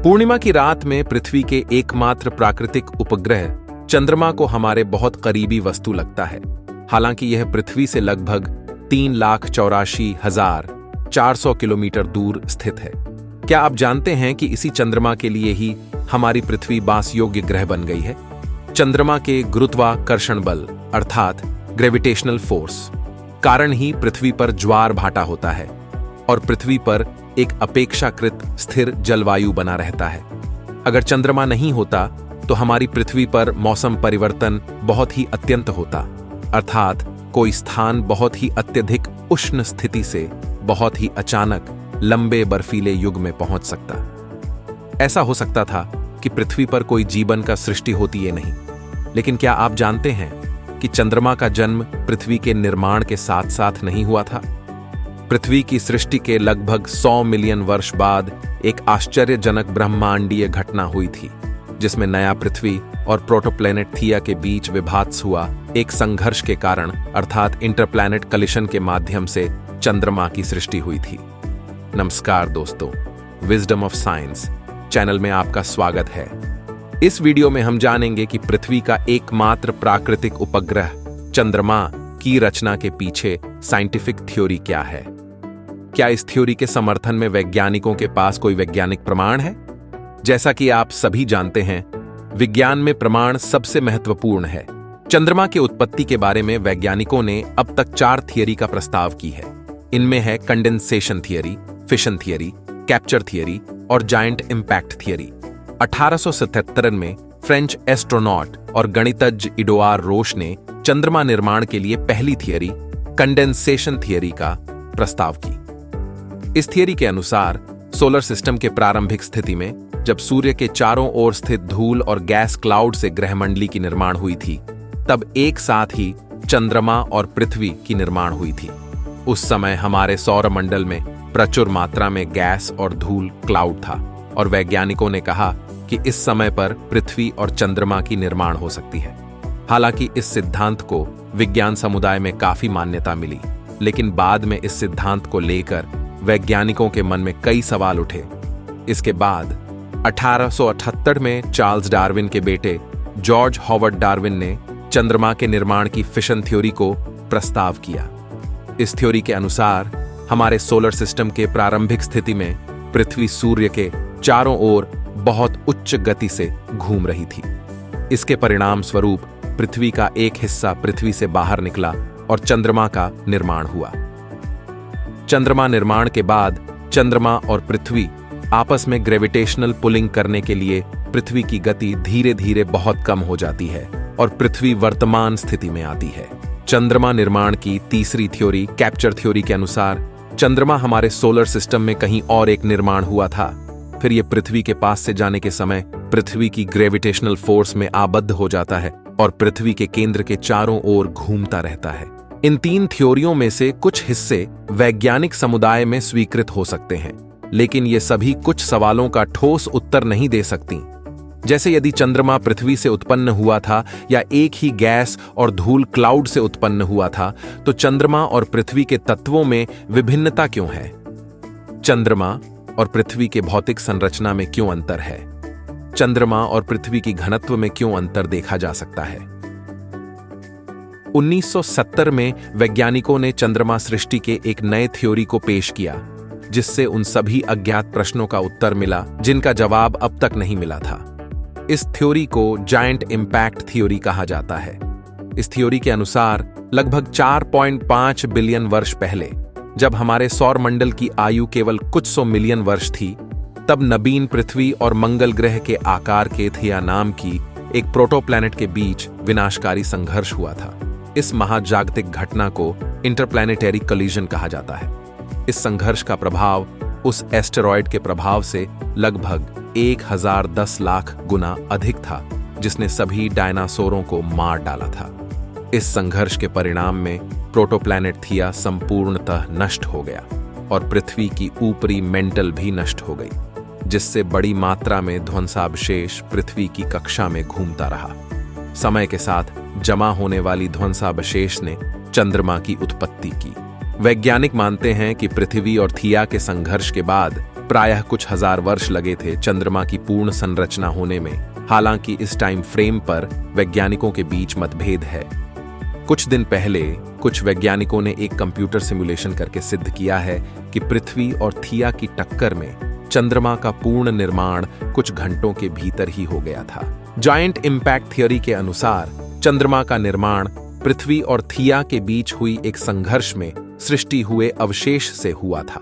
पूर्णिमा की रात में पृथ्वी के एकमात्र प्राकृतिक उपग्रह चंद्रमा को हमारे बहुत करीबी वस्तु लगता है। हालांकि यह पृथ्वी से लगभग 3,84,400 किलोमीटर दूर स्थित है। क्या आप जानते हैं कि इसी चंद्रमा के लिए ही हमारी पृथ्वी बास योग्य ग्रह बन गई है? चंद्रमा के गुरुत्वाकर्षण बल अर्थात ग्रेविटेशनल फोर्स कारण ही पृथ्वी पर ज्वार भाटा होता है और पृथ्वी पर एक अपेक्षाकृत स्थिर जलवायु बना रहता है। अगर चंद्रमा नहीं होता तो हमारी पृथ्वी पर मौसम परिवर्तन बहुत ही अत्यंत होता, अर्थात कोई स्थान बहुत ही अत्यधिक उष्ण स्थिति से बहुत ही अचानक लंबे बर्फीले युग में पहुंच सकता। ऐसा हो सकता था कि पृथ्वी पर कोई जीवन का सृष्टि होती है नहीं। लेकिन क्या आप जानते हैं कि चंद्रमा का जन्म पृथ्वी के निर्माण के साथ साथ नहीं हुआ था? पृथ्वी की सृष्टि के लगभग 100 मिलियन वर्ष बाद एक आश्चर्यजनक ब्रह्मांडीय घटना हुई थी, जिसमें नया पृथ्वी और प्रोटोप्लैनेट थिया के बीच विभात्स हुआ एक संघर्ष के कारण अर्थात इंटरप्लैनेट कलिशन के माध्यम से चंद्रमा की सृष्टि हुई थी। नमस्कार दोस्तों, विजडम ऑफ साइंस चैनल में आपका स्वागत है। इस वीडियो में हम जानेंगे कि पृथ्वी का एकमात्र प्राकृतिक उपग्रह चंद्रमा की रचना के पीछे साइंटिफिक थ्योरी क्या है। क्या इस थ्योरी के समर्थन में वैज्ञानिकों के पास कोई वैज्ञानिक प्रमाण है? जैसा कि आप सभी जानते हैं, विज्ञान में प्रमाण सबसे महत्वपूर्ण है। चंद्रमा के उत्पत्ति के बारे में वैज्ञानिकों ने अब तक 4 थियरी का प्रस्ताव की है। इनमें है condensation theory, fission theory, capture theory और जायंट इंपैक्ट थियरी। 1877 में फ्रेंच एस्ट्रोनॉट और गणितज्ञ इडोआर रोश ने चंद्रमा निर्माण के लिए पहली थियरी कंडेंसेशन थियरी का प्रस्ताव की। इस थियरी के अनुसार सोलर सिस्टम के प्रारंभिक स्थिति में जब सूर्य के चारों ओर स्थित धूल और गैस क्लाउड से ग्रहमंडली की निर्माण हुई थी, तब एक साथ ही चंद्रमा और पृथ्वी की निर्माण हुई थी। उस समय हमारे सौरमंडल में प्रचुर मात्रा में गैस और धूल क्लाउड था और वैज्ञानिकों ने कहा कि इस समय पर पृथ्वी और चंद्रमा की निर्माण हो सकती है। हालांकि इस सिद्धांत को विज्ञान समुदाय में काफी मान्यता मिली, लेकिन बाद में इस सिद्धांत को लेकर वैज्ञानिकों के मन में कई सवाल उठे। इसके बाद 1878 में चार्ल्स डार्विन के बेटे जॉर्ज हॉवर्ड डार्विन ने चंद्रमा के निर्माण की फिशन थ्योरी को प्रस्ताव किया। इस थ्योरी के अनुसार हमारे सोलर सिस्टम के प्रारंभिक स्थिति में पृथ्वी सूर्य के चारों ओर बहुत उच्च गति से घूम रही थी। इसके परिणाम स्वरूप पृथ्वी का एक हिस्सा पृथ्वी से बाहर निकला और चंद्रमा का निर्माण हुआ। चंद्रमा निर्माण के बाद चंद्रमा और पृथ्वी आपस में ग्रेविटेशनल पुलिंग करने के लिए पृथ्वी की गति धीरे धीरे बहुत कम हो जाती है और पृथ्वी वर्तमान स्थिति में आती है। चंद्रमा निर्माण की तीसरी थ्योरी कैप्चर थ्योरी के अनुसार चंद्रमा हमारे सोलर सिस्टम में कहीं और एक निर्माण हुआ था। फिर यह पृथ्वी के पास से जाने के समय पृथ्वी की ग्रेविटेशनल फोर्स में आबद्ध हो जाता है और पृथ्वी के केंद्र के चारों ओर घूमता रहता है। इन 3 थ्योरियों में से कुछ हिस्से वैज्ञानिक समुदाय में स्वीकृत हो सकते हैं, लेकिन ये सभी कुछ सवालों का ठोस उत्तर नहीं दे सकती। जैसे यदि चंद्रमा पृथ्वी से उत्पन्न हुआ था या एक ही गैस और धूल क्लाउड से उत्पन्न हुआ था, तो चंद्रमा और पृथ्वी के तत्वों में विभिन्नता क्यों है? चंद्रमा और पृथ्वी के भौतिक संरचना में क्यों अंतर है? चंद्रमा और पृथ्वी की घनत्व में क्यों अंतर देखा जा सकता है? 1970 में वैज्ञानिकों ने चंद्रमा सृष्टि के एक नए थ्योरी को पेश किया, जिससे उन सभी अज्ञात प्रश्नों का उत्तर मिला जिनका जवाब अब तक नहीं मिला था। इस थ्योरी को जायंट इंपैक्ट थ्योरी कहा जाता है। इस थ्योरी के अनुसार लगभग 4.5 बिलियन वर्ष पहले, जब हमारे सौरमंडल की आयु केवल कुछ 100 मिलियन वर्ष थी, तब नवीन पृथ्वी और मंगल ग्रह के आकार के थिया नाम की एक प्रोटोप्लैनेट के बीच विनाशकारी संघर्ष हुआ था। इस महाजागतिक घटना को इंटरप्लैनेटरी कलिजन कहा जाता है। इस संघर्ष का प्रभाव उस एस्टेरॉयड के प्रभाव से लगभग 1010 लाख गुना अधिक था, जिसने सभी डायनासोरों को मार डाला था। इस संघर्ष के परिणाम में प्रोटोप्लैनेट थिया संपूर्णतः नष्ट हो गया और पृथ्वी की ऊपरी मेंटल भी नष्ट हो गई, जिससे बड़ी मात्रा में ध्वंसावशेष पृथ्वी की कक्षा में घूमता रहा। समय के साथ जमा होने वाली ध्वंसावशेष ने चंद्रमा की उत्पत्ति की। वैज्ञानिक मानते हैं कि पृथ्वी और थिया के संघर्ष के बाद प्रायः कुछ हजार वर्ष लगे थे चंद्रमा की पूर्ण संरचना होने में। हालांकि इस टाइम फ्रेम पर वैज्ञानिकों के बीच मतभेद है। कुछ दिन पहले कुछ वैज्ञानिकों ने एक कंप्यूटर सिमुलेशन करके सिद्ध किया है कि पृथ्वी और थिया की टक्कर में चंद्रमा का पूर्ण निर्माण कुछ घंटों के भीतर ही हो गया था। जायंट इंपैक्ट थ्योरी के अनुसार चंद्रमा का निर्माण पृथ्वी और थिया के बीच हुई एक संघर्ष में सृष्टि हुए अवशेष से हुआ था।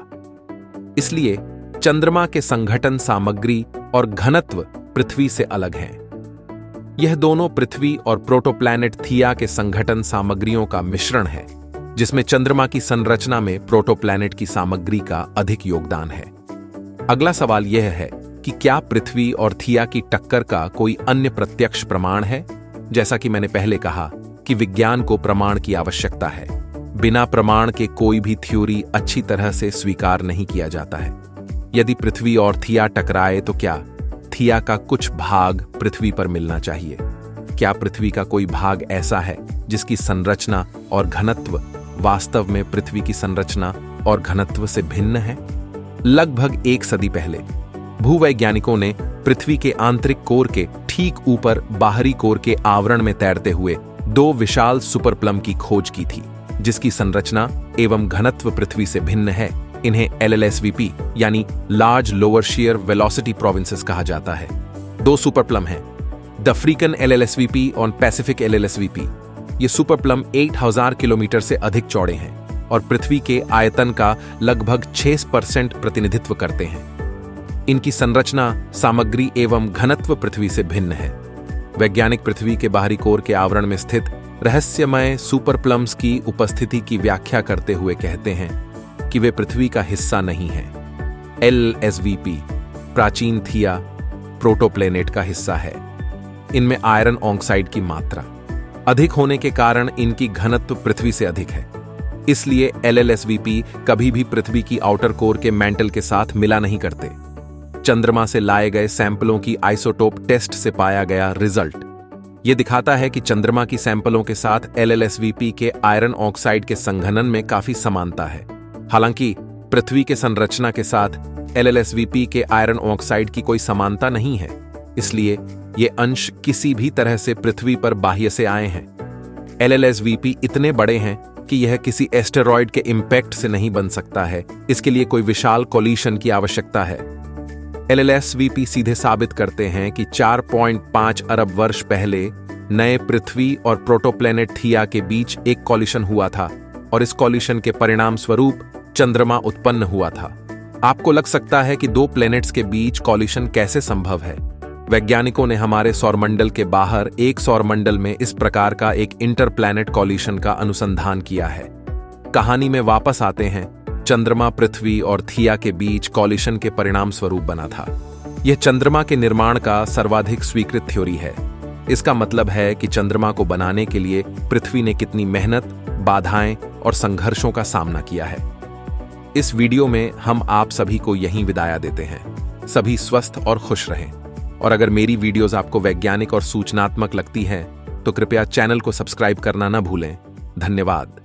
इसलिए चंद्रमा के संघटन सामग्री और घनत्व पृथ्वी से अलग हैं। यह दोनों पृथ्वी और प्रोटोप्लैनेट थिया के संघटन सामग्रियों का मिश्रण है, जिसमें चंद्रमा की संरचना में प्रोटोप्लैनेट की सामग्री का अधिक योगदान है। अगला सवाल यह है कि क्या पृथ्वी और थिया की टक्कर का कोई अन्य प्रत्यक्ष प्रमाण है? जैसा कि मैंने पहले कहा कि विज्ञान को प्रमाण की आवश्यकता है। बिना प्रमाण के कोई भी थ्योरी अच्छी तरह से स्वीकार नहीं किया जाता है। यदि पृथ्वी और थिया टकराए तो क्या थिया का कुछ भाग पृथ्वी पर मिलना चाहिए? क्या पृथ्वी का कोई भाग ऐसा है जिसकी संरचना और घनत्व वास्तव में पृथ्वी की संरचना और घनत्व से भिन्न है? लगभग 1 सदी पहले भूवैज्ञानिकों ने पृथ्वी के आंतरिक कोर के ठीक ऊपर बाहरी कोर के आवरण में तैरते हुए 2 विशाल सुपरप्लम की खोज की थी, जिसकी संरचना एवं घनत्व पृथ्वी से भिन्न है। इन्हें LLSVP यानी large lower shear velocity provinces कहा जाता है। 2 सुपरप्लम हैं, द अफ्रीकन LLSVP और पैसिफिक LLSVP। ये सुपरप्लम 8000 किलोमीटर से अधिक चौड़े हैं और पृथ्वी के आयतन का लगभग 6% प्रतिनिधित्व करते हैं। इनकी संरचना, सामग्री एवं घनत्व पृथ्वी से भिन्न है। वैज्ञानिक पृथ्वी के बाहरी कोर के आवरण में स्थित रहस्यमय सुपरप्लम्स की उपस्थिति की व्याख्या करते हुए कहते हैं कि वे पृथ्वी का हिस्सा नहीं हैं। LSVP प्राचीन थिया प्रोटोप्लैनेट का हिस्सा है। इनमें आयरन ऑक्साइड की मात्रा अधिक होने के कारण इनकी घनत्व पृथ्वी से अधिक है। इसलिए LLSVP कभी भी पृथ्वी की आउटर कोर के मेंटल के साथ मिला नहीं करते। चंद्रमा से लाए गए सैंपलों की आइसोटोप टेस्ट से पाया गया रिजल्ट यह दिखाता है कि चंद्रमा की सैंपलों के साथ LLSVP के आयरन ऑक्साइड के संघनन में काफी समानता है। हालांकि पृथ्वी के संरचना के साथ LLSVP के आयरन ऑक्साइड की कोई समानता नहीं है, इसलिए ये अंश किसी भी तरह से पृथ्वी पर बाह्य से आए हैं। LLSVP इतने बड़े हैं कि यह किसी एस्टेरॉयड के इंपैक्ट से नहीं बन सकता है। इसके लिए कोई विशाल कोलिशन की आवश्यकता है। LLSVP सीधे साबित करते हैं कि 4.5 अरब वर्ष पहले नए पृथ्वी और प्रोटोप्लैनेट थिया के बीच एक कोलिशन हुआ था और इस कोलिशन के परिणाम स्वरूप चंद्रमा उत्पन्न हुआ था। आपको लग सकता है कि 2 प्लैनेट्स के बीच कोलिशन कैसे संभव है? वैज्ञानिकों ने हमारे सौरमंडल के बाहर एक सौरमंडल में इस प्रकार का एक इंटरप्लैनेट कोलिशन का अनुसंधान किया है। कहानी में वापस आते हैं। चंद्रमा पृथ्वी और थिया के बीच कोलिशन के परिणाम स्वरूप बना था। यह चंद्रमा के निर्माण का सर्वाधिक स्वीकृत थ्योरी है। इसका मतलब है कि चंद्रमा को बनाने के लिए पृथ्वी ने कितनी मेहनत, बाधाएं और संघर्षों का सामना किया है। इस वीडियो में हम आप सभी को यहीं विदाया देते हैं। सभी स्वस्थ और खुश रहें। और अगर मेरी वीडियोस आपको वैज्ञानिक और सूचनात्मक लगती हैं तो कृपया चैनल को सब्सक्राइब करना न भूलें। धन्यवाद।